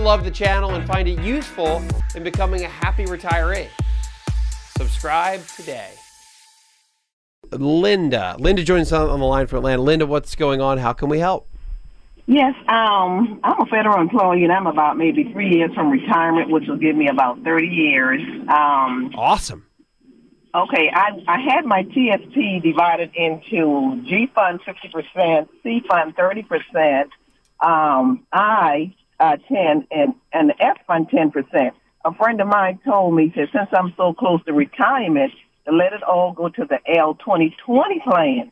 love the channel and find it useful in becoming a happy retiree. Subscribe today. Linda joins us on the line from Atlanta. Linda, what's going on? How can we help? Yes, I'm a federal employee, and I'm about maybe 3 years from retirement, which will give me about 30 years. Awesome. Okay, I had my TSP divided into G Fund 50%, C Fund 30%, I 10, and the F Fund 10%. A friend of mine told me that since I'm so close to retirement, to let it all go to the L2020 plan.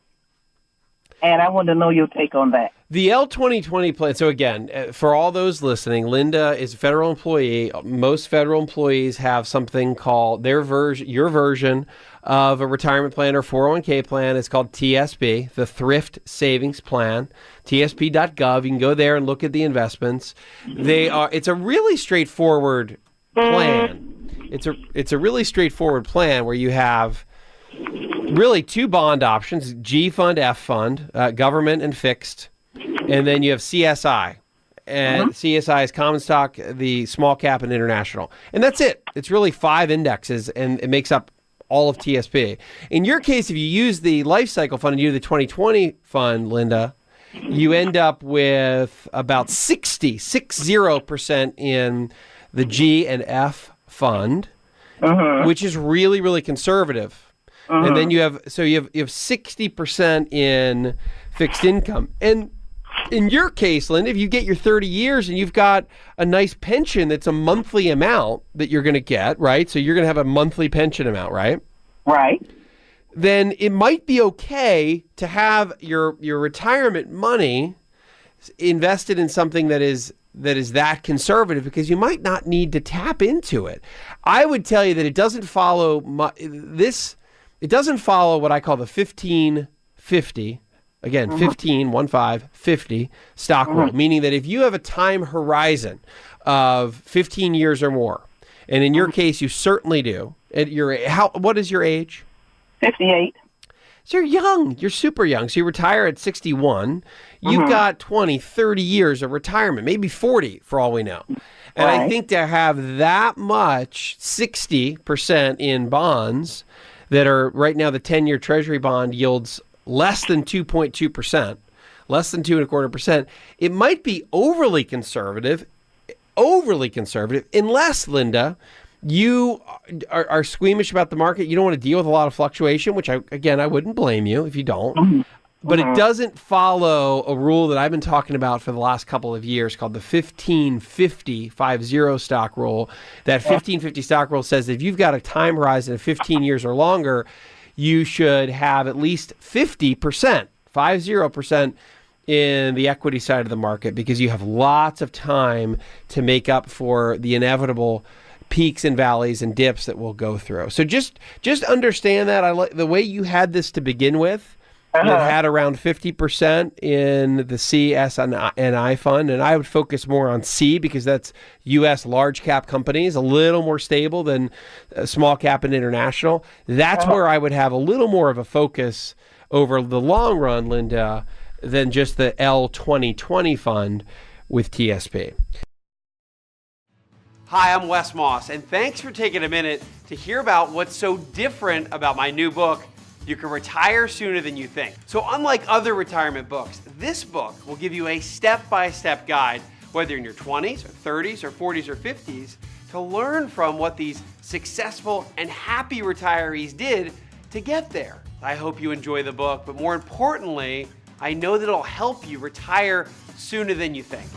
And I want to know your take on that. The L2020 plan. So again, for all those listening, Linda is a federal employee. Most federal employees have something called your version of a retirement plan or 401k plan. It's called TSP, the Thrift Savings Plan, tsp.gov. You can go there and look at the investments. It's a really straightforward plan. It's a really straightforward plan where you have really two bond options, G Fund, F Fund, government and fixed. And then you have CSI. And CSI is common stock, the small cap, and international. And that's it. It's really 5 indexes, and it makes up all of TSP. In your case, if you use the life cycle fund and you do the 2020 fund, Linda, you end up with about 60% in the G and F fund, which is really, really conservative. And then you have 60% in fixed income. And in your case, Linda, if you get your 30 years and you've got a nice pension that's a monthly amount that you're going to get, right? So you're going to have a monthly pension amount, right? Right. Then it might be okay to have your retirement money invested in something that is that conservative, because you might not need to tap into it. I would tell you that it doesn't follow It doesn't follow what I call the 15-50. Again, 50 stock rule, meaning that if you have a time horizon of 15 years or more, and in your case, you certainly do. What is your age? 58. So you're young. You're super young. So you retire at 61. You've got 20, 30 years of retirement, maybe 40 for all we know. And I think to have that much, 60% in bonds that are right now, the 10-year Treasury bond yields less than 2.2%, less than 2.25%. It might be overly conservative, unless, Linda, you are squeamish about the market. You don't want to deal with a lot of fluctuation, which I wouldn't blame you if you don't. But it doesn't follow a rule that I've been talking about for the last couple of years called the 15-50 stock rule. That 15-50 stock rule says if you've got a time horizon of 15 years or longer, you should have at least 50% in the equity side of the market, because you have lots of time to make up for the inevitable peaks and valleys and dips that we'll go through. So just understand that. I like the way you had this to begin with. It had around 50% in the C, S, and I fund, and I would focus more on C because that's U.S. large cap companies, a little more stable than small cap and international. That's where I would have a little more of a focus over the long run, Linda, than just the L2020 fund with TSP. Hi, I'm Wes Moss, and thanks for taking a minute to hear about what's so different about my new book, You Can Retire Sooner Than You Think. So unlike other retirement books, this book will give you a step-by-step guide, whether you're in your 20s or 30s or 40s or 50s, to learn from what these successful and happy retirees did to get there. I hope you enjoy the book, but more importantly, I know that it'll help you retire sooner than you think.